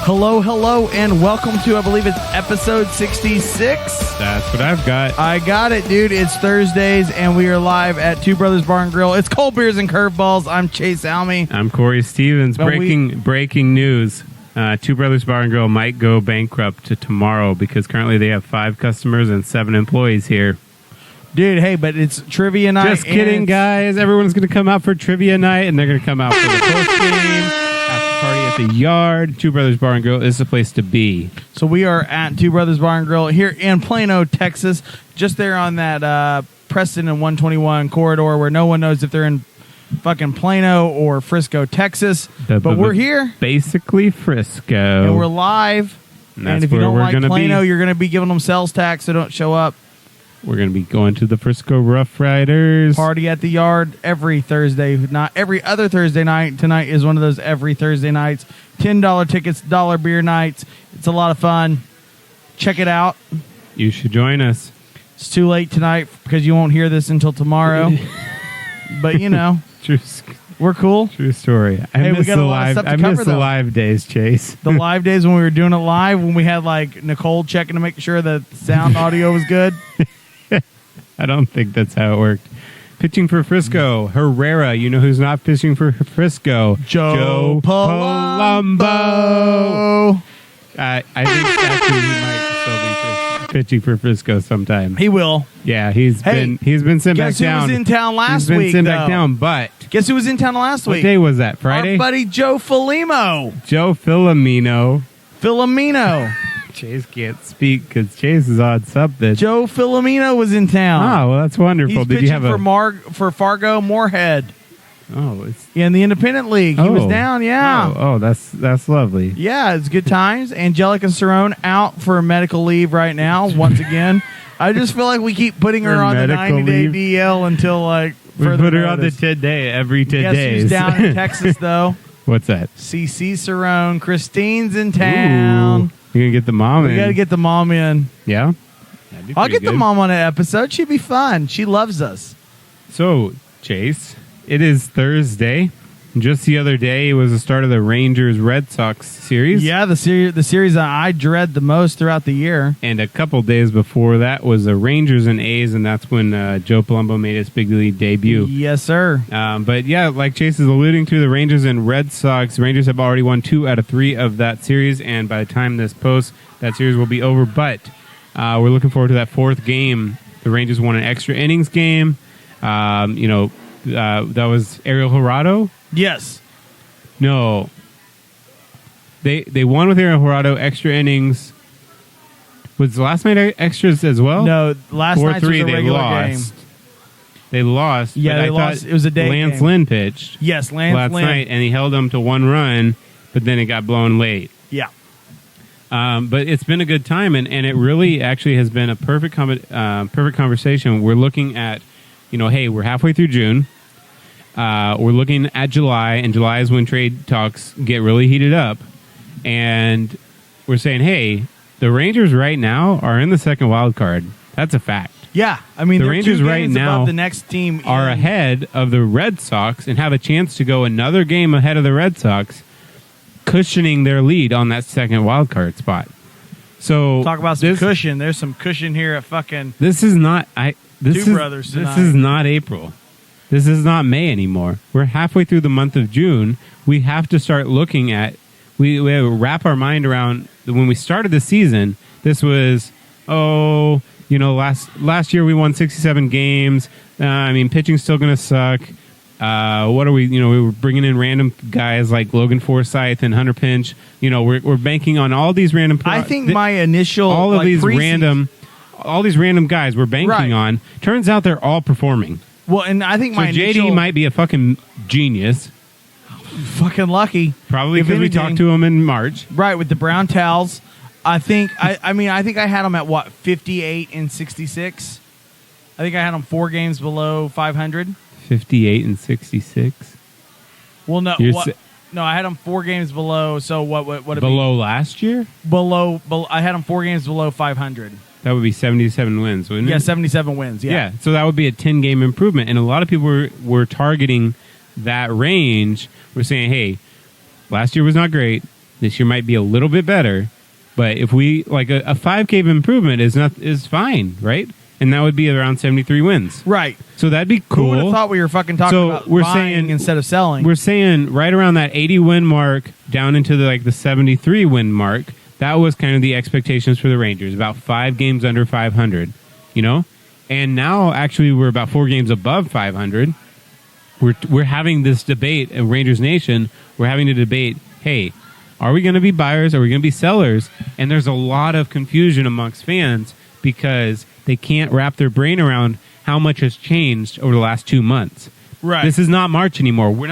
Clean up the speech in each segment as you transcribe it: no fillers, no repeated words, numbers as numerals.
Hello, and welcome to, I believe it's episode 66. That's what I've got. I got it, dude. It's Thursdays, and we are live at Two Brothers Bar and Grill. It's Cold Beers and Curveballs. I'm Chase Almy. I'm Corey Stevens. But Breaking news. Two Brothers Bar and Grill might go bankrupt tomorrow because currently they have 5 customers and 7 employees here. Dude, hey, but it's trivia night. Just kidding, guys. Everyone's going to come out for trivia night, and they're going to come out for the post game. Party at the yard. Two Brothers Bar and Grill is the place to be. So we are at Two Brothers Bar and Grill here in Plano, Texas, just there on that Preston and 121 corridor where no one knows if they're in fucking Plano or Frisco, Texas. But we're here. Basically Frisco. And we're live. And if you don't like Plano, you're going to be giving them sales tax, so don't show up. We're going to be going to the Frisco Rough Riders. Party at the yard every Thursday, not every other Thursday night. Tonight is one of those every Thursday nights. $10 tickets, $1 beer nights. It's a lot of fun. Check it out. You should join us. It's too late tonight because you won't hear this until tomorrow. But, you know, we're cool. True story. I miss the live days, Chase. The live days when we were doing it live, when we had, like, Nicole checking to make sure that the sound audio was good. I don't think that's how it worked. Pitching for Frisco, Herrera. You know who's not pitching for Frisco? Joe Palumbo. I think actually he might still be pitching for Frisco sometime. He will. Yeah, he's been sent back down. Guess who was in town last week? He's been sent back down, but guess who was in town last week? What day was that? Friday? Our buddy Joe Filimo. Joe Filomeno. Chase can't speak because Chase is on something. Joe Filomeno was in town. Oh, well, that's wonderful. He's pitching for Fargo Moorhead. Oh, it's in the Independent League. He was down, yeah. Oh, that's lovely. Yeah, it's good times. Angelica Cerrone out for medical leave right now once again. I just feel like we keep putting her on the 90-day DL until like we put her on the 10-day every 10 days. Who's down in Texas though? What's that? CC Cerrone. Christine's in town. Ooh. You're going to get the mom in. We got to get the mom in. Yeah? I'll get the mom on an episode. She'd be fun. She loves us. So, Chase, it is Thursday. Just the other day was the start of the Rangers-Red Sox series. Yeah, the series that I dread the most throughout the year. And a couple days before that was the Rangers and A's, and that's when Joe Palumbo made his big league debut. Yes, sir. But yeah, like Chase is alluding to, the Rangers and Red Sox, Rangers have already won 2 out of 3 of that series, and by the time this posts, that series will be over. But we're looking forward to that 4th game. The Rangers won an extra innings game. That was Ariel Jurado. Yes. No. They won with Aaron Jurado, extra innings. Was last night extras as well? No, last night was a regular game. They lost. Yeah, they lost. It was a day Lance game. Lynn pitched. Yes, Lance Lynn. Night, and he held them to 1 run, but then it got blown late. Yeah. But it's been a good time, and it really actually has been a perfect conversation. We're looking at, hey, we're halfway through June. We're looking at July, and July is when trade talks get really heated up. And we're saying, hey, the Rangers right now are in the second wild card. That's a fact. Yeah. I mean, the Rangers right now above the next team are ahead of the Red Sox and have a chance to go another game ahead of the Red Sox, cushioning their lead on that second wild card spot. So talk about some cushion. There's some cushion here at fucking This is not Brothers tonight. This is not April. This is not May anymore. We're halfway through the month of June. We have to start looking at, we have to wrap our mind around, when we started the season, this was, last year we won 67 games. Pitching's still going to suck. What are we, we were bringing in random guys like Logan Forsythe and Hunter Pinch. We're banking on all these random. I think my initial, all of these random guys we're banking on. Turns out they're all performing. Well, and I think JD might be a fucking genius. Fucking lucky. Probably because we talked to him in March. Right, with the brown towels. I think I had him at 58 and 66. I think I had him 4 games below 500. 58 and 66. Well, no, I had him 4 games below. So what below last year? Below, I had him 4 games below 500. That would be 77 wins, wouldn't it? Yeah, 77 wins, Yeah, so that would be a 10-game improvement. And a lot of people were targeting that range. We're saying, hey, last year was not great. This year might be a little bit better, but if we like a 5K improvement is fine, right? And that would be around 73 wins. Right. So that'd be Who would cool. have thought we were fucking talking So about we're buying saying- instead of selling? We're saying right around that 80 win mark down into the 73 win mark. That was kind of the expectations for the Rangers, about 5 games under 500, you know? And now actually we're about 4 games above 500. We're having this debate at Rangers Nation. We're having to debate, hey, are we going to be buyers? Are we going to be sellers? And there's a lot of confusion amongst fans because they can't wrap their brain around how much has changed over the last 2 months. Right. This is not March anymore. We're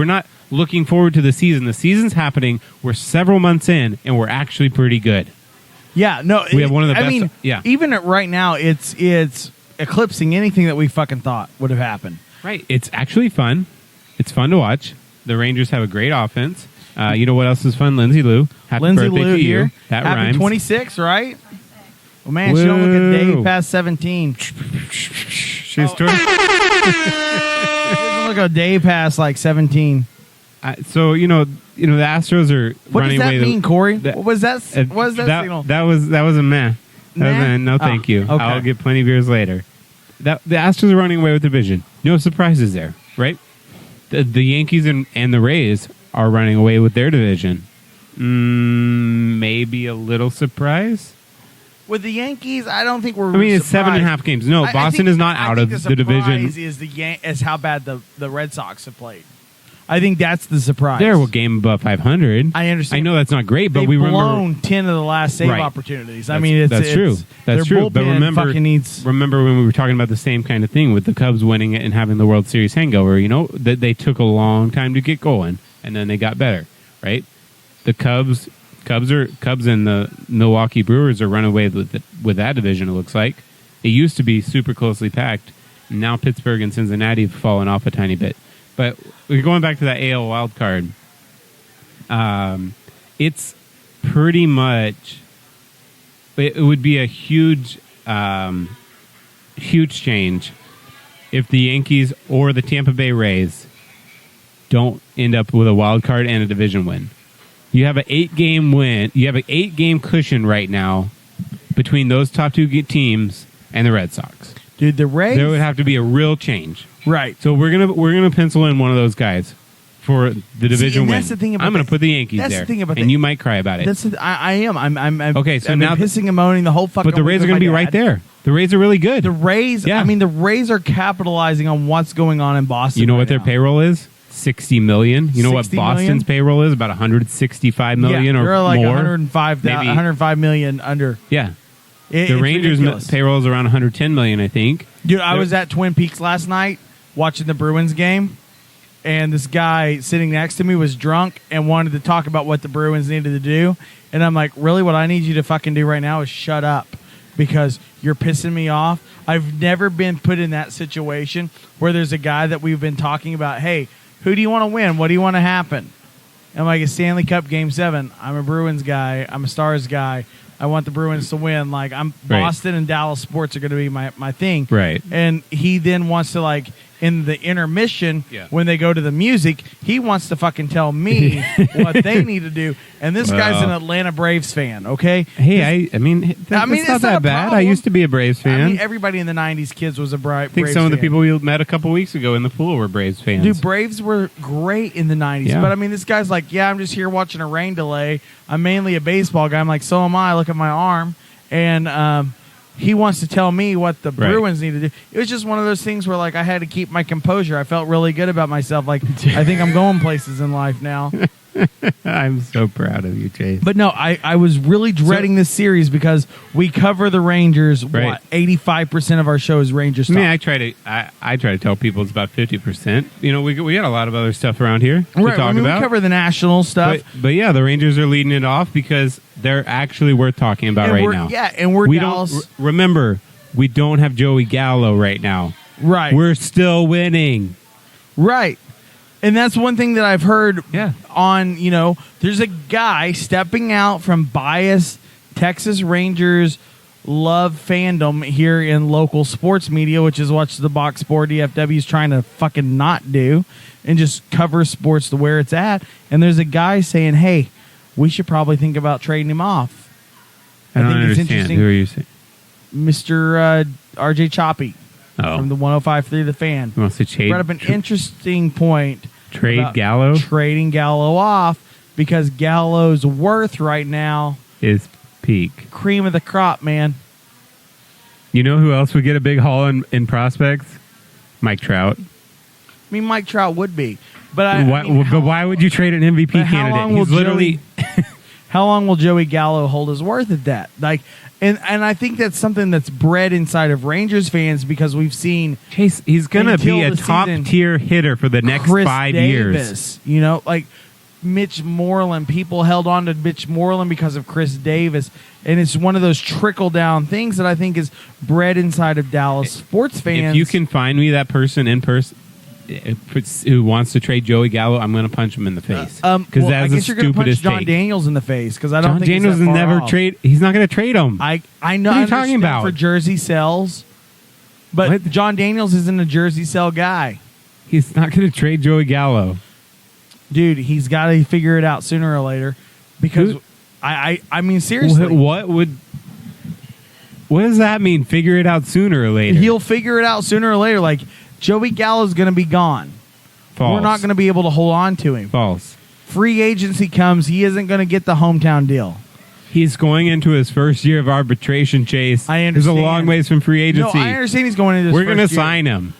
not looking forward to the season. The season's happening. We're several months in, and we're actually pretty good. Yeah, no. We have one of the best- I mean, yeah. even right now, it's eclipsing anything that we fucking thought would have happened. Right. It's actually fun. It's fun to watch. The Rangers have a great offense. You know what else is fun? Lindsay Lou. Happy Lindsay birthday Lou to here. you. That Happy rhymes. 26, right? Well, man, she don't look a day Woo. past 17. She's She doesn't look a day past like 17. so the Astros are What running does that away. mean, Corey? that- What was that? What was that signal? That was a meh. That was Nah? a no, thank Oh, you. okay. I'll get plenty of beers later. The Astros are running away with the division. No surprises there, right? The Yankees and the Rays are running away with their division. Maybe a little surprise. With the Yankees, I don't think we're. I mean, it's surprised. 7.5 games. No, I Boston think- is not I out think of the division. surprise is how bad the Red Sox have played. I think that's the surprise. They're a game above 500. I understand. I know that's not great, but They've we remember. blown 10 of the last save Right. opportunities. I That's- mean, that's true. That's their true. But bullpen remember, fucking needs. remember when we were talking about the same kind of thing with the Cubs winning it and having the World Series hangover. You know that they took a long time to get going, and then they got better. Right? The Cubs and the Milwaukee Brewers are running away with that division. It looks like it used to be super closely packed. Now Pittsburgh and Cincinnati have fallen off a tiny bit. But we're going back to that AL wild card. It's pretty much. It would be a huge change if the Yankees or the Tampa Bay Rays don't end up with a wild card and a division win. You have an 8-game win. You have an 8-game cushion right now between those top 2 teams and the Red Sox. Dude, the Rays. There would have to be a real change. Right. So we're gonna pencil in one of those guys for the division and win. that's the thing about I'm gonna that- put the Yankees that's there, the thing about and that- you might cry about it. I am. I'm Okay, so I've now been pissing and moaning the whole fucking. But the week Rays are with gonna my be dad. right there. The Rays are really good. The Rays. Yeah. I mean, the Rays are capitalizing on what's going on in Boston. You know right what their now. payroll is? $60 million. You know what 60 Boston's million? payroll is? About $165 million yeah, or they're like more. 105 million under. Yeah. It- The it's Rangers' ridiculous. payroll is around 110 million, I think. Dude, I was at Twin Peaks last night watching the Bruins game, and this guy sitting next to me was drunk and wanted to talk about what the Bruins needed to do. And I'm like, really, what I need you to fucking do right now is shut up because you're pissing me off. I've never been put in that situation where there's a guy that we've been talking about, hey, who do you want to win? What do you want to happen? And I'm like, a Stanley Cup Game 7. I'm a Bruins guy. I'm a Stars guy. I want the Bruins to win. Like, Right. Boston and Dallas sports are going to be my thing. Right. And he then wants to, like, in the intermission, Yeah. when they go to the music, he wants to fucking tell me what they need to do. And this guy's an Well. Atlanta Braves fan, okay? Hey, I mean, I that's mean, not it's not that a bad. I problem. used to be a Braves fan. I mean, everybody in the 90s kids was a I think some of the people we met a couple weeks ago in the pool were Braves fans. Dude, Braves were great in the 90s. Yeah. But, I mean, this guy's like, yeah, I'm just here watching a rain delay. I'm mainly a baseball guy. I'm like, so am I. Look at my arm. And he wants to tell me what the Right. Bruins need to do. It was just one of those things where, like, I had to keep my composure. I felt really good about myself. Like, I think I'm going places in life now. I'm so proud of you, Chase. But no, I was really dreading this series because we cover the Rangers. Right. What 85% of our show is Rangers I talk. mean, I try to tell people it's about 50%. You know, we got a lot of other stuff around here to right? talk I mean, about. we cover the national stuff. But yeah, the Rangers are leading it off because they're actually worth talking about And right we're- now. yeah, and we're we Dallas. don't remember we don't have Joey Gallo right now. Right. We're still winning. Right. And that's one thing that I've heard Yeah. on, there's a guy stepping out from biased Texas Rangers love fandom here in local sports media, which is what the Box Sport DFW is trying to fucking not do and just cover sports to where it's at. And there's a guy saying, hey, we should probably think about trading him off. I don't think it's understand. interesting. Who are you saying? Mr. RJ Choppy Oh, from the 105.3 The Fan. he wants to trade, Brought up an interesting point. trade about Gallo Trading Gallo off because Gallo's worth right now, is peak. cream of the crop, man. You know who else would get a big haul in prospects? Mike Trout. I mean, Mike Trout would be. But But why would you trade an MVP but how long candidate? will He's literally how long will Joey Gallo hold his worth at that? Like, and I think that's something that's bred inside of Rangers fans because we've seen Chase. He's gonna Until be a the top season, tier hitter for the next Chris 5 Davis, years. you know, like Mitch Moreland. People held on to Mitch Moreland because of Chris Davis, and it's one of those trickle down things that I think is bred inside of Dallas sports fans. If you can find me that person in person who wants to trade Joey Gallo, I'm going to punch him in the face. well, Because I that's the guess you're going to punch stupidest John take. Daniels in the face because I don't John think Daniels it's that will far never off. trade. He's not going to trade him. I know. What are you I talking understand about? for jersey sells, but What? John Daniels isn't a jersey sell guy, He's not going to trade Joey Gallo. dude. He's got to figure it out sooner or later because Who- I mean seriously, What does that mean? Figure it out sooner or later. he'll figure it out sooner or later. Like Joey Gallo's going to be gone. False. We're not going to be able to hold on to him. False. Free agency comes, he isn't going to get the hometown deal. He's going into his first year of arbitration, Chase. I There's a understand. long ways from free No, agency. I understand he's going into. We're going to first year. sign him.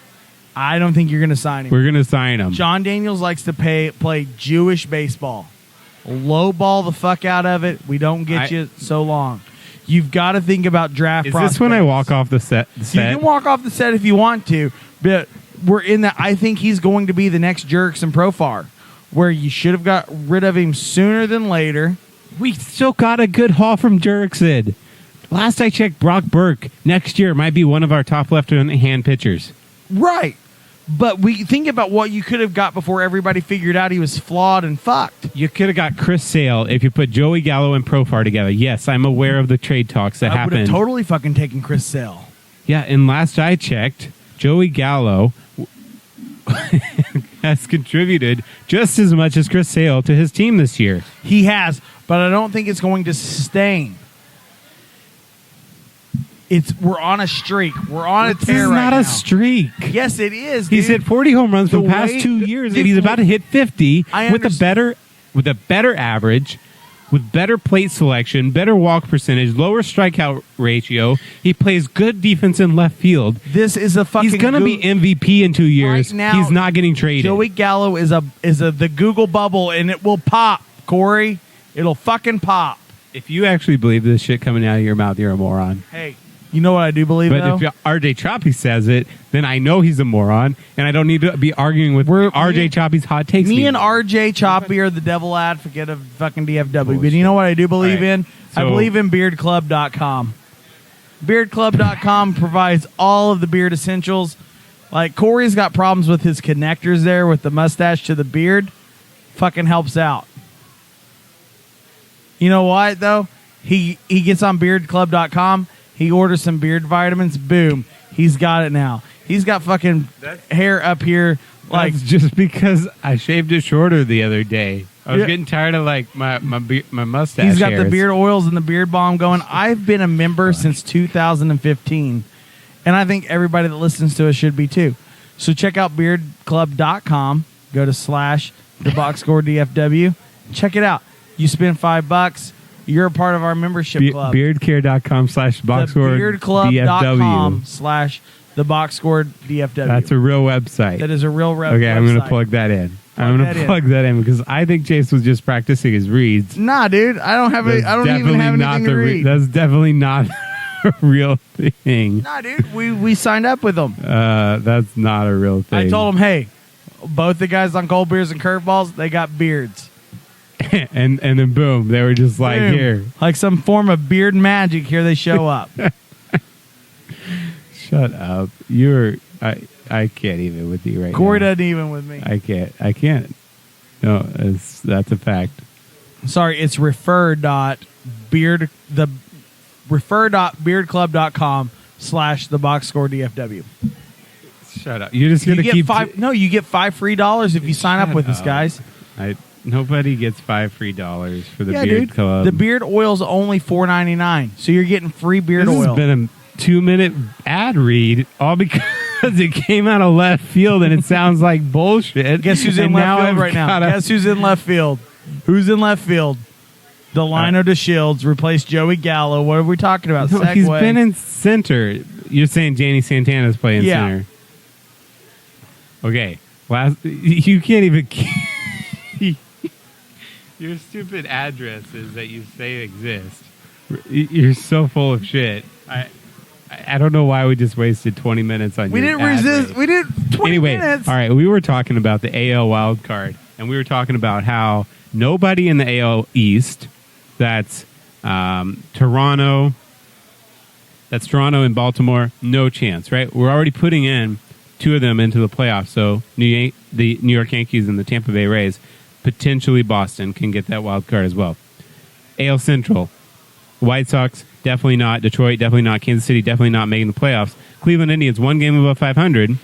I don't think you're going to sign him. We're going to sign him. John Daniels likes to play Jewish baseball. Low ball the fuck out of it. We don't get you so long. You've got to think about draft Is prospects. this when I walk off the set? You can walk off the set if you want to, but we're in that. I think he's going to be the next Jerkson Profar, where you should have got rid of him sooner than later. We still got a good haul from Jerkson. Last I checked, Brock Burke next year might be one of our top left-hand pitchers. Right. But we think about what you could have got before everybody figured out he was flawed and fucked. You could have got Chris Sale if you put Joey Gallo and Profar together. Yes, I'm aware of the trade talks that I would have happened. totally fucking taken Chris Sale. Yeah, and last I checked, Joey Gallo has contributed just as much as Chris Sale to his team this year. He has, but I don't think it's going to sustain. We're on a streak. We're on a This tear is right not now. a streak. Yes, it is. He's dude. hit 40 home runs for The the past way- 2 years, dude, and he's about to hit 50 I with a better average, with better plate selection, better walk percentage, lower strikeout ratio. He plays good defense in left field. This is a fucking. He's going to be MVP in 2 years. Right now, He's not getting traded. Joey Gallo is the Google bubble, and it will pop, Corey. It'll fucking pop. If you actually believe this shit coming out of your mouth, you're a moron. Hey, you know what I do believe, But though? if RJ Choppy says it, then I know he's a moron, and I don't need to be arguing with RJ Choppy's hot takes. Me and anymore. RJ Choppy are the devil advocate of fucking DFW. But Bullshit. you know what I do believe All right. in? I So- believe in beardclub.com. Beardclub.com provides all of the beard essentials. Like Corey's got problems with his connectors there with the mustache to the beard. Fucking helps out. You know what, though? He gets on beardclub.com. He orders some beard vitamins. Boom. He's got it now. He's got fucking hair up here. Like, That's just because I shaved it shorter the other day. I was Yeah. getting tired of like my mustache. he's got the hairs. beard oils and the beard balm going. I've been a member since 2015, and I think everybody that listens to us should be too. So check out beardclub.com. Go to /the box score DFW. Check it out. You spend $5. You're a part of our membership club. Beardcare.com/boxscore Beardclub.com DFW. /the box score DFW. That's a real website. That is a real Okay, I'm going to website. plug that in. Plug I'm going that to in. plug that in because I think Chase was just practicing his reads. Nah, dude. I don't have. I don't even have anything to read. That's definitely not a real thing. Nah, dude. We signed up with them. That's not a real thing. I told them, hey, both the guys on Cold Beers and Curveballs, they got beards. and then boom, they were just like, Boom. here, Like some form of beard magic. Here they show up. shut up. I can't even with you right Corey now. doesn't even with me. I can't. No, that's a fact. Sorry, it's refer.beardclub.com /the box score DFW. Shut up. You're just You gonna get keep $5 free if you sign up Shut with us, up. guys. Nobody gets $5 free for the Yeah, Beard dude. Club. The beard oil's only $4.99, so you're getting free beard this oil. has been a 2-minute ad read, all because it came out of left field and it sounds like bullshit. Guess who's in And left now field I've right now? gotta- Guess who's in left field? Who's in left field? Delino DeShields replaced Joey Gallo. What are we talking about? No, Segway. he's been in center. You're saying Danny Santana's playing Yeah. center. Okay. You can't even... Your stupid addresses that you say exist. You're so full of shit. I don't know why we just wasted 20 minutes on We your didn't ad resist. read. We did 20 Anyway, minutes. all right, we were talking about the AL wild card, and we were talking about how nobody in the AL East, that's Toronto and Baltimore, no chance, right? We're already putting in 2 of them into the playoffs, so the New York Yankees and the Tampa Bay Rays, potentially Boston can get that wild card as well. AL Central, White Sox, definitely not. Detroit, definitely not. Kansas City, definitely not making the playoffs. Cleveland Indians, 1 game above 500.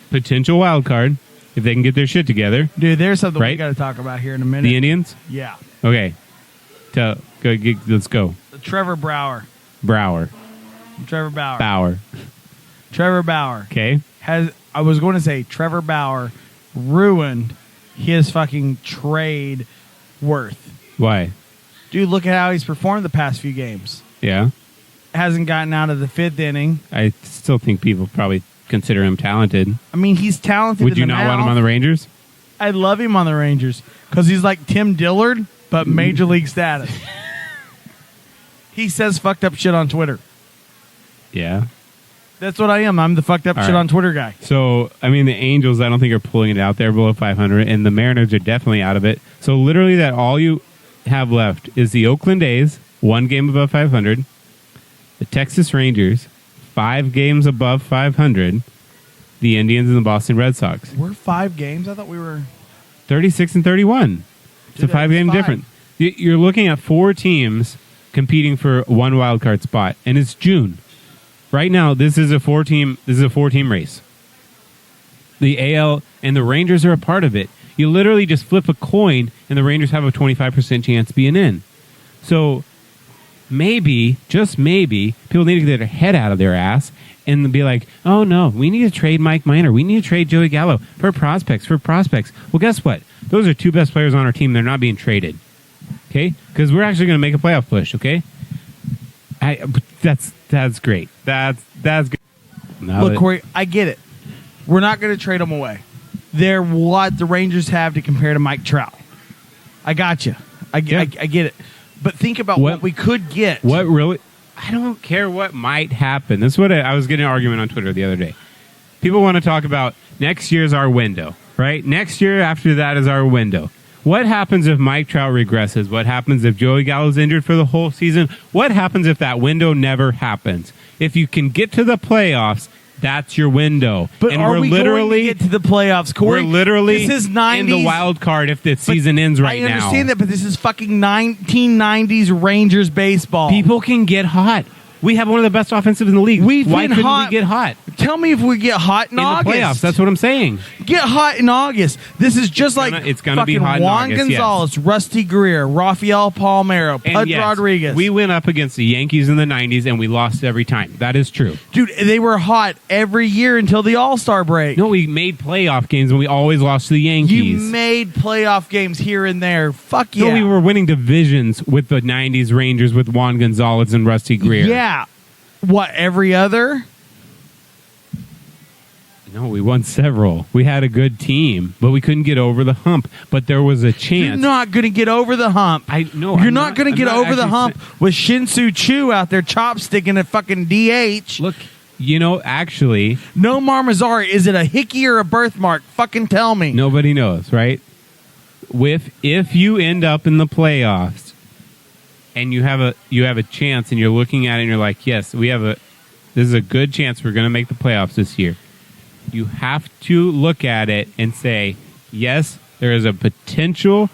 Potential wild card if they can get their shit together. Dude, there's something we Right? got to talk about here in a minute. The Indians? Yeah. Okay. Let's go. Trevor Bauer. Trevor Bauer. Trevor Bauer Okay. I was going to say Trevor Bauer ruined his fucking trade worth. Why? Dude, look at how he's performed the past few games. Yeah. Hasn't gotten out of the 5th inning. I still think people probably consider him talented. I mean, he's talented. Would in you the not want him mouth. on the Rangers? I love him on the Rangers because he's like Tim Dillard, but major league status. He says fucked up shit on Twitter. Yeah. That's what I am. I'm the fucked up All shit right. on Twitter guy. So, I mean, the Angels, I don't think are pulling it out there below 500, and the Mariners are definitely out of it. So, literally, that all you have left is the Oakland A's, 1 game above 500, the Texas Rangers, 5 games above 500, the Indians, and the Boston Red Sox. We're 5 games. I thought we were 36 and 31. It's Dude, a 5-game that's difference. You're looking at 4 teams competing for 1 wild card spot, and it's June. Right now, this is a 4-team race. The AL and the Rangers are a part of it. You literally just flip a coin, and the Rangers have a 25% chance being in. So maybe, just maybe, people need to get their head out of their ass and be like, oh no, we need to trade Mike Minor. We need to trade Joey Gallo for prospects. Well, guess what? Those are 2 best players on our team. They're not being traded. Okay? Because we're actually going to make a playoff push, okay? That's great. That's good. Now Look, that- Corey, I get it. We're not going to trade them away. They're what the Rangers have to compare to Mike Trout. I got you. I get it. But think about what we could get. What really? I don't care what might happen. This is what I was getting an argument on Twitter the other day. People want to talk about next year's our window, right? Next year after that is our window. What happens if Mike Trout regresses? What happens if Joey Gallo's injured for the whole season? What happens if that window never happens? If you can get to the playoffs, that's your window. But and are we're we literally going to get to the playoffs, Corey? We're literally this is 90s, in the wild card if the season ends right now. I understand that, but this is fucking 1990s Rangers baseball. People can get hot. We have one of the best offensives in the league. Why couldn't we get hot? Tell me if we get hot in August. The playoffs. That's what I'm saying. Get hot in August. This is just It's gonna fucking be hot in Juan August, Gonzalez, Rusty Greer, Rafael Palmeiro, And Pud yes, Rodriguez. We went up against the Yankees in the 90s, and we lost every time. That is true. Dude, they were hot every year until the All-Star break. No, we made playoff games, and we always lost to the Yankees. You made playoff games here and there. Fuck yeah. No, we were winning divisions with the 90s Rangers with Juan Gonzalez and Rusty Greer. Yeah. What, every other? No, we won several. We had a good team, but we couldn't get over the hump. But there was a chance. You're not going to get over the hump. You're not going to get over the hump with Shin-Soo Choo out there chopsticking at fucking DH. Look, actually, No Marzari. Is it a hickey or a birthmark? Fucking tell me. nobody knows, right? If you end up in the playoffs and you have a chance and you're looking at it and you're like, yes, this is a good chance we're going to make the playoffs this year. You have to look at it and say, yes, there is a potential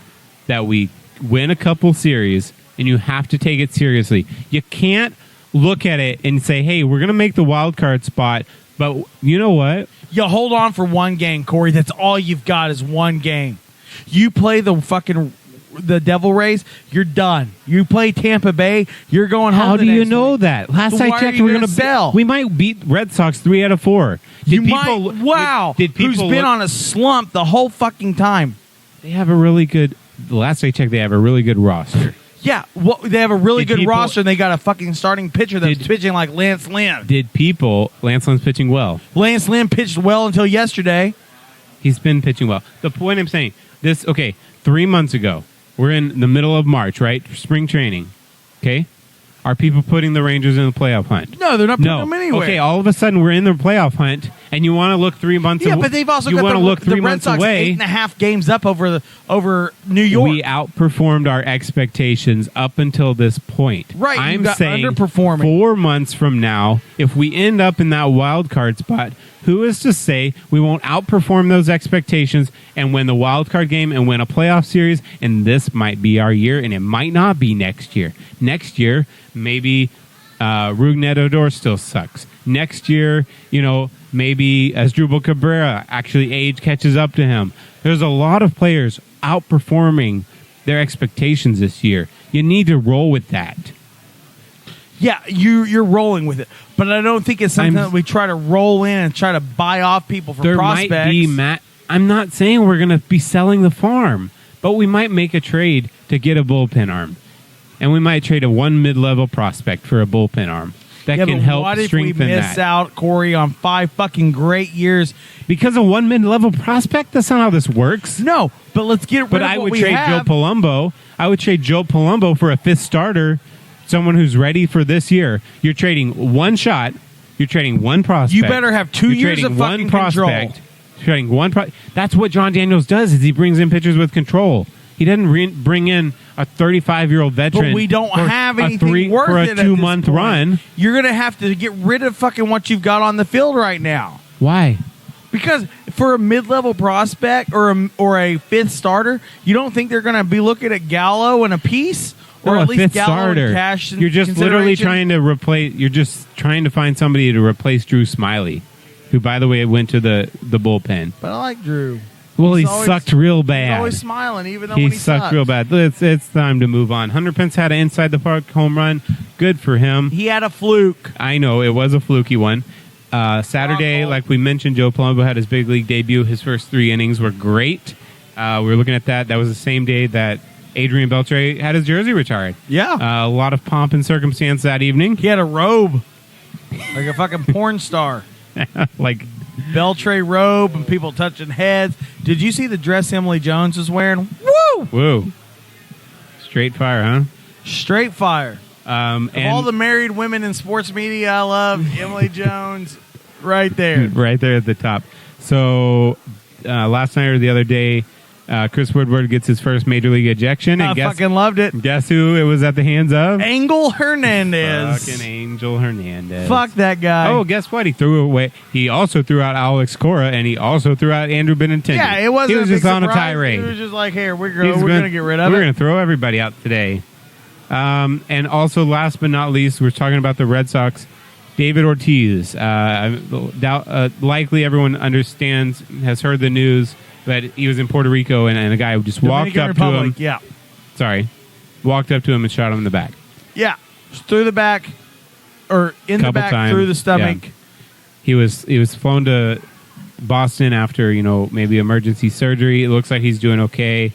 that we win a couple series, and you have to take it seriously. You can't look at it and say, hey, we're going to make the wild card spot, but you know what? You hold on for one game, Corey. That's all you've got is one game. You play the Devil Rays, you're done. You play Tampa Bay, you're going home. How the do you next know week. that? Last So I why are checked, you we're gonna going to sell? We might beat Red Sox 3 out of 4. You might. Wow. Did people who's been on a slump the whole fucking time? They have a really good. Last I checked, they have a really good roster. Yeah, they have a really Did good people- roster, and they got a fucking starting pitcher that's Did- pitching like Lance Lynn. Lance Lynn's pitching well. Lance Lynn pitched well until yesterday. He's been pitching well. The point I'm saying, 3 months ago, we're in the middle of March, right? Spring training. Okay? Are people putting the Rangers in the playoff hunt? No, they're not putting them anywhere. Okay, all of a sudden we're in the playoff hunt, and you want to look 3 months Yeah, away. but they've also you got want to look 3 the Red months Sox away. 8.5 games up over New York. We outperformed our expectations up until this point. Right, you I'm got saying underperforming. 4 months from now, if we end up in that wild card spot, who is to say we won't outperform those expectations and win the wild card game and win a playoff series? And this might be our year, and it might not be next year. Next year, maybe Rougned Odor still sucks. Next year, maybe Asdrubal Cabrera, actually age catches up to him. There's a lot of players outperforming their expectations this year. You need to roll with that. Yeah, you're rolling with it, but I don't think it's something that we try to roll in and try to buy off people for There prospects. might be I'm not saying we're going to be selling the farm, but we might make a trade to get a bullpen arm, and we might trade a one mid-level prospect for a bullpen arm that Yeah, can but help what if we strengthen miss that. out, Corey, on 5 fucking great years? Because of one mid-level prospect, that's not how this works. No, but let's get rid But of I what would we trade have. Joe Palumbo. I would trade Joe Palumbo for a 5th starter, someone who's ready for this year. You're trading one shot. You're trading one prospect. You better have 2 You're years trading of one fucking prospect. control. You're trading one. That's what John Daniels does. Is he brings in pitchers with control. He doesn't bring in a 35-year-old veteran. But we don't for have a anything worth for it a at this 2-month point. run. You're going to have to get rid of fucking what you've got on the field right now. Why? Because for a mid-level prospect or a 5th starter, you don't think they're going to be looking at Gallo and a piece? Or No, at a least 5th Gallo starter. and cash You're just literally consideration? trying to replace. You're just trying to find somebody to replace Drew Smiley, who, by the way, went to the bullpen. But I like Drew. Well, he He's always- sucked real He's bad. always smiling, even though He when he sucked sucks. real bad. It's time to move on. Hunter Pence had an inside the park home run. Good for him. He had a fluke. I know it was a fluky one. Saturday, Awful. like we mentioned, Joe Palumbo had his big league debut. His first 3 innings were great. We were looking at that. That was the same day that Adrian Beltre had his jersey retired. Yeah. A lot of pomp and circumstance that evening. He had a robe. Like a fucking porn star. Like, Beltray robe and people touching heads. Did you see the dress Emily Jones was wearing? Woo! whoa. Straight fire, huh? Straight fire. Of And all the married women in sports media I love, Emily Jones, right there. right there at the top. So last night or the other day, Chris Woodward gets his first major league ejection, I and fucking loved it. guess who it was at the hands of? Angel Hernandez. Fucking Angel Hernandez. Fuck that guy. Oh, guess what? He threw away. He also threw out Alex Cora, and he also threw out Andrew Benintendi. yeah, it wasn't. He was a big just on a surprise. tirade. He was just like, "Here, we're He's going to get rid of We're it." going to throw everybody out today. And also, last but not least, we're talking about the Red Sox. David Ortiz. Likely everyone understands, has heard the news that he was in Puerto Rico, and a guy just walked Dominican up Republic, to him. Walked up to him and shot him in the back. Yeah, through the back, or in the Couple back, times, through the stomach. yeah. He was flown to Boston after maybe emergency surgery. It looks like he's doing okay.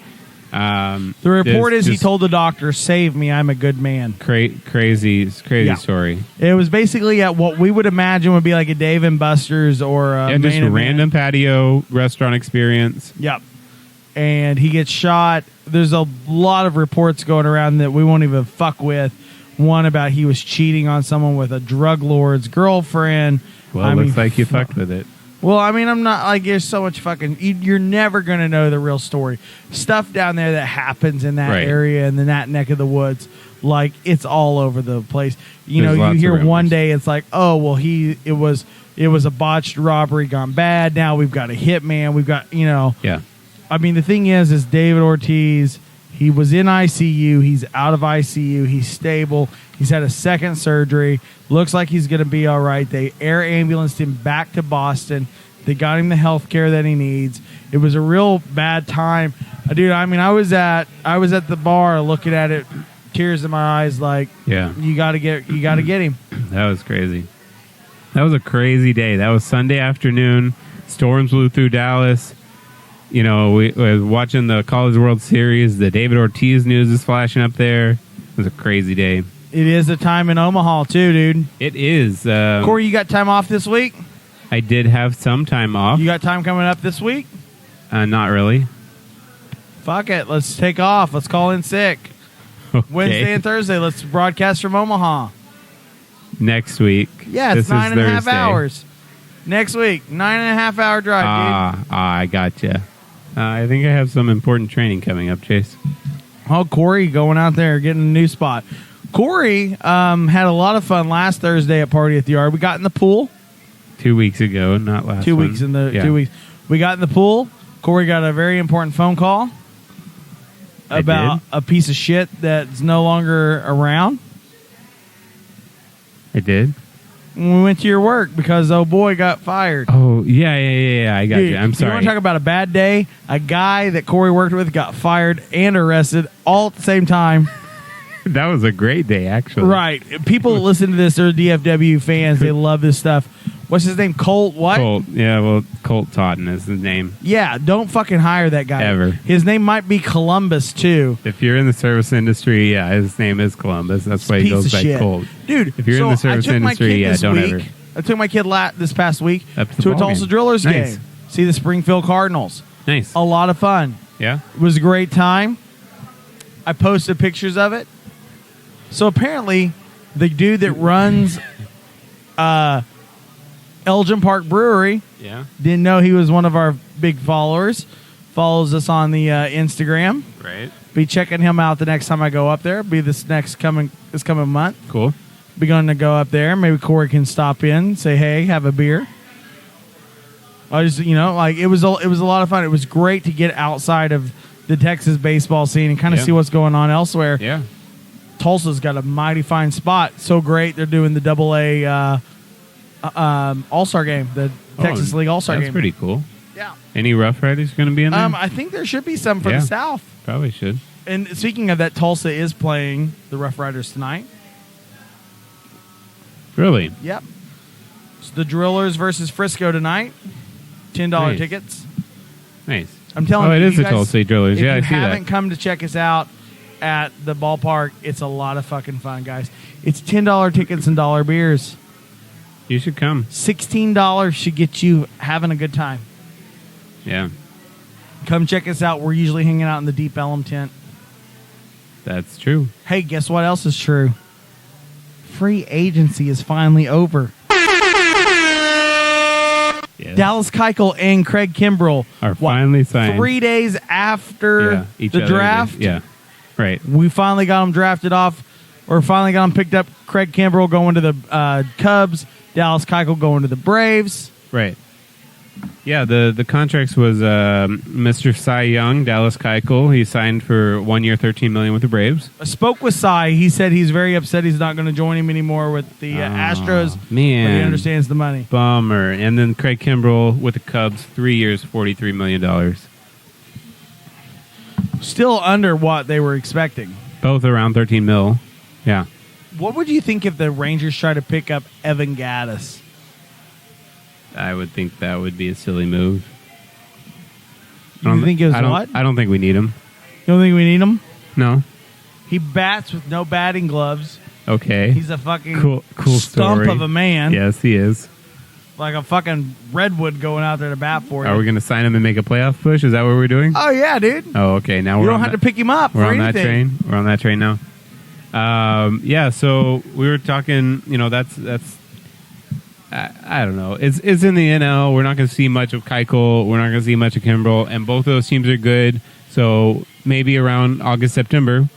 The report is he told the doctor, "Save me, I'm a good man." crazy Yeah. story. It was basically at what we would imagine would be like a Dave and Buster's or a And just Main a Event. random patio restaurant experience. Yep. And he gets shot. There's a lot of reports going around that we won't even fuck with. One about he was cheating on someone with a drug lord's girlfriend. Well, it looks like you fucked with it. Well, I mean, I'm not like there's so much fucking. You're never gonna know the real story. Stuff down there that happens in that Right. area and in that neck of the woods, like it's all over the place. There's You lots of hear one rumors. day it's like, oh well, it was a botched robbery gone bad. Now we've got a hitman. We've got Yeah. I mean, the thing is David Ortiz. He was in ICU. He's out of ICU. He's stable. He's had a second surgery. Looks like he's going to be all right. They air ambulanced him back to Boston. They got him the health care that he needs. It was a real bad time. Dude, I mean, I was at the bar looking at it, tears in my eyes, like, Yeah. you got to get him. That was crazy. That was a crazy day. That was Sunday afternoon. Storms blew through Dallas. You know, we was watching the College World Series. The David Ortiz news is flashing up there. It was a crazy day. It is a time in Omaha too, dude. It is. Corey, you got time off this week? I did have some time off. You got time coming up this week? Not really. Fuck it. Let's take off. Let's call in sick. Okay. Wednesday and Thursday, let's broadcast from Omaha. Next week. Yeah, it's This is 9.5 Thursday. hours. Next week, 9.5 hour drive, dude. I gotcha. I think I have some important training coming up, Chase. Oh, Corey going out there getting a new spot. Corey had a lot of fun last Thursday at Party at the Yard. We got in the pool. 2 weeks ago, not last 2 one. weeks in the Yeah. 2 weeks. We got in the pool. Corey got a very important phone call about a piece of shit that's no longer around. I did? When we went to your work because oh boy got fired. Oh, yeah. I got Dude, you. I'm You sorry. want to talk about a bad day? A guy that Corey worked with got fired and arrested all at the same time. That was a great day, actually. Right. People that listen to this are DFW fans. They love this stuff. What's his name? Colt what? Colt. Yeah, well, Colt Totten is his name. Yeah, don't fucking hire that guy. Ever. His name might be Columbus, too. If you're in the service industry, yeah, his name is Columbus. That's why he Piece goes of by shit. Colt. Dude, If you're in the service industry, yeah, don't ever. I took my kid this past week Up to the to a ball Tulsa game. Drillers Nice. game. See the Springfield Cardinals. Nice. A lot of fun. Yeah? It was a great time. I posted pictures of it. So apparently, the dude that runs Elgin Park Brewery Yeah. didn't know he was one of our big followers. Follows us on the Instagram. Right. Be checking him out the next time I go up there. Be this coming month. Cool. Be going to go up there. Maybe Corey can stop in, say hey, have a beer. I just like it was a lot of fun. It was great to get outside of the Texas baseball scene and kind of Yeah. see what's going on elsewhere. Yeah. Tulsa's got a mighty fine spot. So great, they're doing the AA All-Star game, the Texas League All-Star game. That's pretty cool. Yeah. Any Rough Riders going to be in there? I think there should be some for Yeah. the South. Probably should. And speaking of that, Tulsa is playing the Rough Riders tonight. Really? Yep. It's the Drillers versus Frisco tonight. $10 Nice. tickets. Nice. I'm telling Oh, you. it is you the Tulsa Drillers. If Yeah, you I see haven't that. come to check us out at the ballpark, it's a lot of fucking fun, guys. It's $10 tickets and dollar beers. You should come. $16 should get you having a good time. Yeah. Come check us out. We're usually hanging out in the Deep Ellum tent. That's true. Hey, guess what else is true? Free agency is finally over. Yes. Dallas Keuchel and Craig Kimbrell Are finally signed. 3 days after each the other. draft. Yeah. Right. We finally got them drafted off, or finally got them picked up. Craig Kimbrell going to the Cubs. Dallas Keuchel going to the Braves. Right. Yeah, the contracts was Mr. Cy Young, Dallas Keuchel. He signed for 1 year, $13 million with the Braves. I spoke with Cy. He said he's very upset he's not going to join him anymore with the Astros. Man. But he understands the money. Bummer. And then Craig Kimbrell with the Cubs, 3 years, $43 million. Still under what they were expecting. Both around 13 mil. Yeah. What would you think if the Rangers try to pick up Evan Gattis? I would think that would be a silly move. You think it was I don't, what? I don't think we need him. You don't think we need him? No. He bats with no batting gloves. Okay. He's a fucking cool stump story. of a man. Yes, he is. Like a fucking redwood going out there to bat for you. Are we going to sign him and make a playoff push? Is that what we're doing? Oh, yeah, dude. Oh, okay. Now You we're don't on have that, to pick him up we're for on that anything. train. We're on that train now. Yeah. So we were talking. That's. I don't know. It's in the NL. We're not going to see much of Keuchel. We're not going to see much of Kimbrell, and both of those teams are good. So maybe around August, September,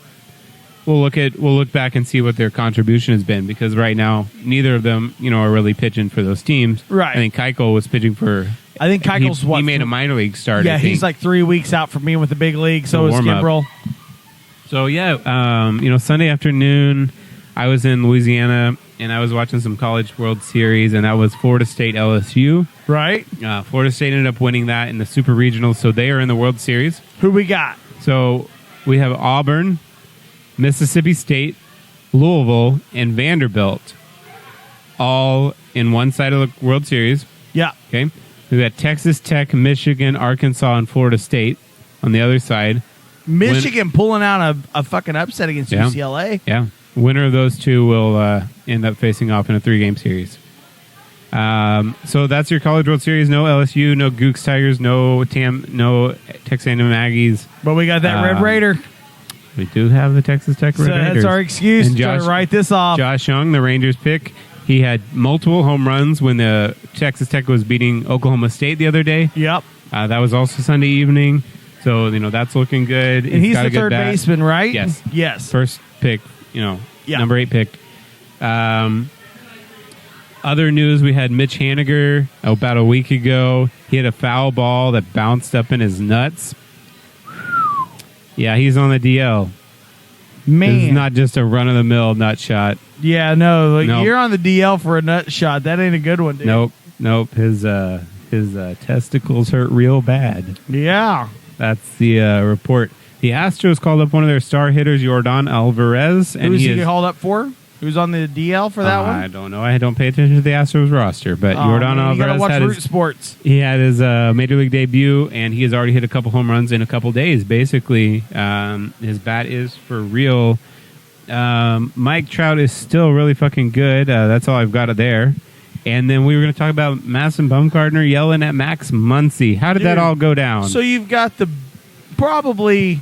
we'll look back and see what their contribution has been. Because right now, neither of them, are really pitching for those teams. Right. I think Keuchel was pitching for. I think Keuchel's he made a minor league start. Yeah, I think. he's like 3 weeks out from being with the big league. So is warm-up. Kimbrell. So yeah, Sunday afternoon, I was in Louisiana, and I was watching some College World Series, and that was Florida State LSU. Right. Florida State ended up winning that in the Super Regional, so they are in the World Series. Who we got? So we have Auburn, Mississippi State, Louisville, and Vanderbilt all in one side of the World Series. Yeah. Okay. We got Texas Tech, Michigan, Arkansas, and Florida State on the other side. Michigan pulling out a fucking upset against UCLA. Yeah. Winner of those two will end up facing off in a 3-game series. So that's your College World Series. No LSU, no Gooks Tigers, no Texas A&M Aggies. But we got that Red Raider. We do have the Texas Tech Red Raiders. That's our excuse And to write this off. Josh Young, the Rangers pick, he had multiple home runs when the Texas Tech was beating Oklahoma State the other day. Yep. That was also Sunday evening. So, that's looking good. And he's got the a good third bat. baseman, right? Yes. Yes. First pick, Yeah. number 8 pick. Other news, we had Mitch Haniger about a week ago. He had a foul ball that bounced up in his nuts. Yeah, he's on the DL. Man. This is not just a run-of-the-mill nut shot. Yeah, no. Nope. You're on the DL for a nut shot. That ain't a good one, dude. Nope. His testicles hurt real bad. Yeah. That's the report. The Astros called up one of their star hitters, Yordan Alvarez. And Who's he called up for? Who's on the DL for that one? I don't know. I don't pay attention to the Astros roster. But Yordan You gotta Alvarez watch had Root Sports. he had his major league debut, and he has already hit a couple home runs in a couple days. Basically, his bat is for real. Mike Trout is still really fucking good. That's all I've got there. And then we were going to talk about Madison Bumgarner yelling at Max Muncy. How did that all go down? So you've got probably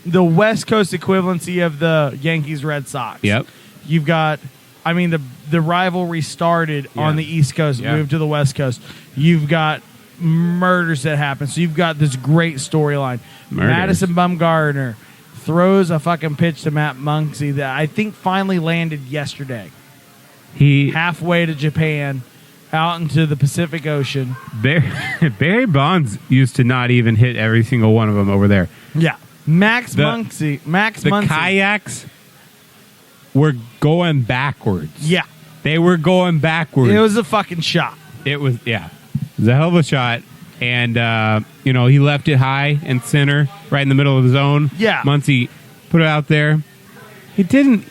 the West Coast equivalency of the Yankees Red Sox. Yep. You've got, the rivalry started on the East Coast, moved to the West Coast. You've got murders that happen. So you've got this great storyline. Madison Bumgarner throws a fucking pitch to Matt Muncy that I think finally landed yesterday. Halfway to Japan, out into the Pacific Ocean. Barry Bonds used to not even hit every single one of them over there. Yeah. Max Muncy. The kayaks were going backwards. Yeah. They were going backwards. It was a fucking shot. It was a hell of a shot. And, he left it high and center, right in the middle of the zone. Yeah. Muncy put it out there. He didn't.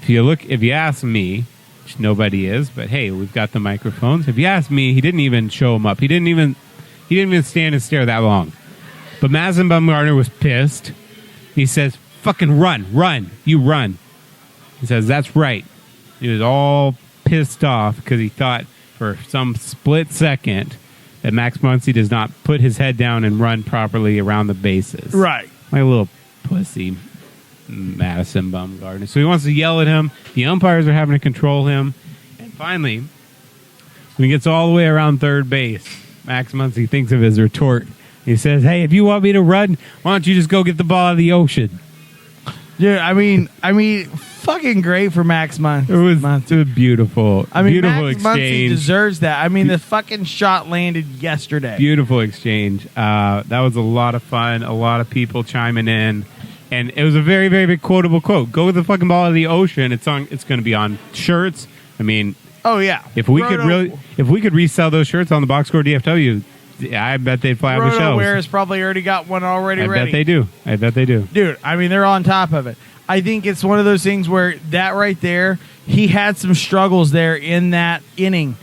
If you ask me, which nobody is, but hey, we've got the microphones. If you ask me, he didn't even show him up. He didn't even stand and stare that long. But Madison Bumgarner was pissed. He says, fucking run, you run. He says, that's right. He was all pissed off because he thought for some split second that Max Muncy does not put his head down and run properly around the bases. Right. My little pussy, Madison Bumgarner. So he wants to yell at him. The umpires are having to control him. And finally, when he gets all the way around third base, Max Muncy thinks of his retort. He says, hey, if you want me to run, why don't you just go get the ball out of the ocean? Yeah, fucking great for Max Muncy. It was beautiful. Beautiful Max exchange. Muncy deserves that. The fucking shot landed yesterday. Beautiful exchange. That was a lot of fun. A lot of people chiming in. And it was a very, very big quotable quote. Go with the fucking ball out of the ocean. It's going to be on shirts. Oh yeah. If we could resell those shirts on the Box Score DFW, I bet they'd fly off the shelves. RotoWare has probably already got one ready. I bet they do. Dude, they're on top of it. I think it's one of those things where that right there, he had some struggles there in that inning,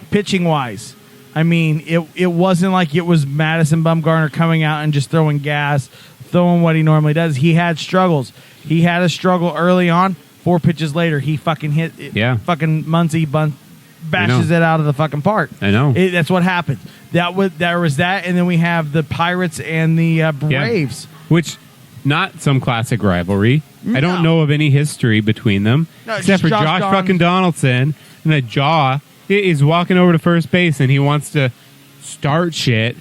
pitching-wise. It wasn't like it was Madison Bumgarner coming out and just throwing gas, throwing what he normally does. He had struggles. He had a struggle early on. 4 pitches later, he fucking hit it. Yeah. Fucking Muncy bashes it out of the fucking park. I know. That's what happened. There was that, and then we have the Pirates and the Braves. Yeah. Which, not some classic rivalry. No. I don't know of any history between them. No, except for Josh fucking Donaldson. And that Jaw is walking over to first base, and he wants to start shit.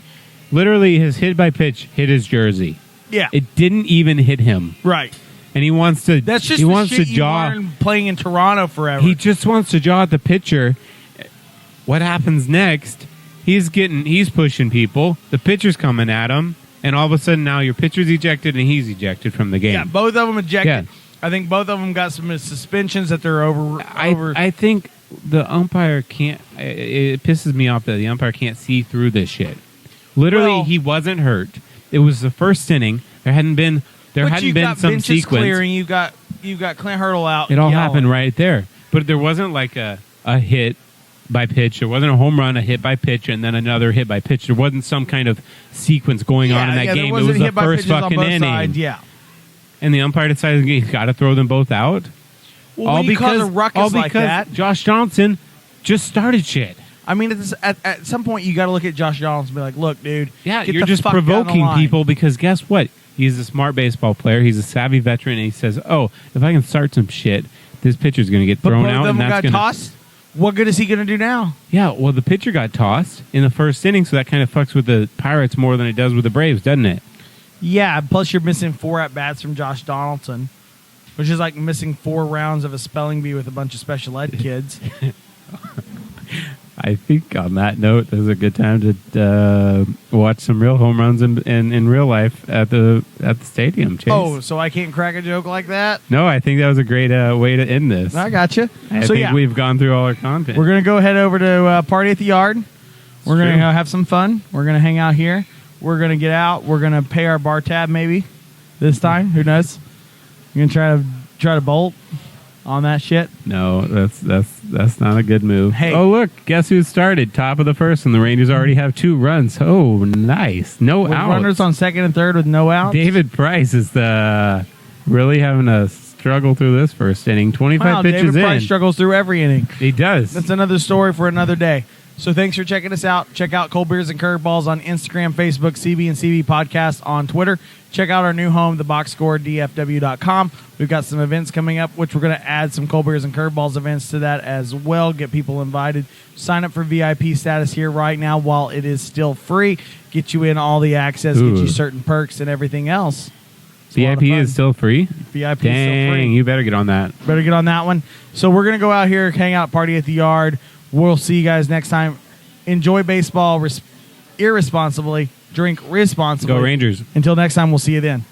Literally, his hit by pitch hit his jersey. Yeah. It didn't even hit him. Right. And he wants to. That's just he the wants shit to you jaw. learned playing in Toronto forever. He just wants to jaw at the pitcher. What happens next? He's pushing people. The pitcher's coming at him, and all of a sudden now your pitcher's ejected and he's ejected from the game. Yeah, both of them ejected. Yeah. I think both of them got some suspensions that they're over. I think the umpire can't. It pisses me off that the umpire can't see through this shit. Literally, Well- he wasn't hurt. It was the first inning. There hadn't been some benches sequence. clearing. You've got Clint Hurdle out. It all yelling. happened right there. But there wasn't like a hit by pitch. There wasn't a home run, a hit by pitch, and then another hit by pitch. There wasn't some kind of sequence going on in that game. It There wasn't was the hit by first pitches on fucking both inning. sides, yeah. And the umpire decided he's got to throw them both out. Well, when you cause a ruckus like that, Josh Johnson just started shit. I mean, at some point you got to look at Josh Johnson and be like, "Look, dude, Yeah, get you're the just fuck down the provoking line." people because guess what? He's a smart baseball player. He's a savvy veteran, and he says, "Oh, if I can start some shit, this pitcher's going to get But thrown both out, of and them that's got going to." tossed. What good is he going to do now? Yeah, well, the pitcher got tossed in the first inning, so that kind of fucks with the Pirates more than it does with the Braves, doesn't it? Yeah. Plus, you're missing 4 at bats from Josh Donaldson, which is like missing 4 rounds of a spelling bee with a bunch of special ed kids. I think on that note, this is a good time to watch some real home runs in real life at the stadium. Chase. Oh, so I can't crack a joke like that? No, I think that was a great way to end this. I got you. I So think yeah, we've gone through all our content. we're gonna go head over to Party at the Yard. We're It's gonna true. go have some fun. We're gonna hang out here. We're gonna get out. We're gonna pay our bar tab maybe this time. Who knows? You're gonna try to bolt on that shit. No, that's not a good move. Hey. Oh, look, guess who started? Top of the first, and the Rangers already have 2 runs. Oh, nice. No With outs. runners on second and third with no outs. David Price is really having a struggle through this first inning. 25 Wow, pitches David in. Price struggles through every inning. He does. That's another story for another day. So thanks for checking us out. Check out Cold Beers and Curveballs on Instagram, Facebook, CB and CB Podcast on Twitter. Check out our new home, theboxscore.dfw.com. We've got some events coming up, which we're going to add some Cold Beers and Curveballs events to that as well. Get people invited. Sign up for VIP status here right now while it is still free. Get you in all the access, get Ooh. you certain perks and everything else. It's a lot of VIP fun. is still free? VIP Dang, is still free. you better get on that. Better get on that one. So we're going to go out here, hang out, party at the yard. We'll see you guys next time. Enjoy baseball irresponsibly. Drink responsibly. Go Rangers. Until next time, we'll see you then.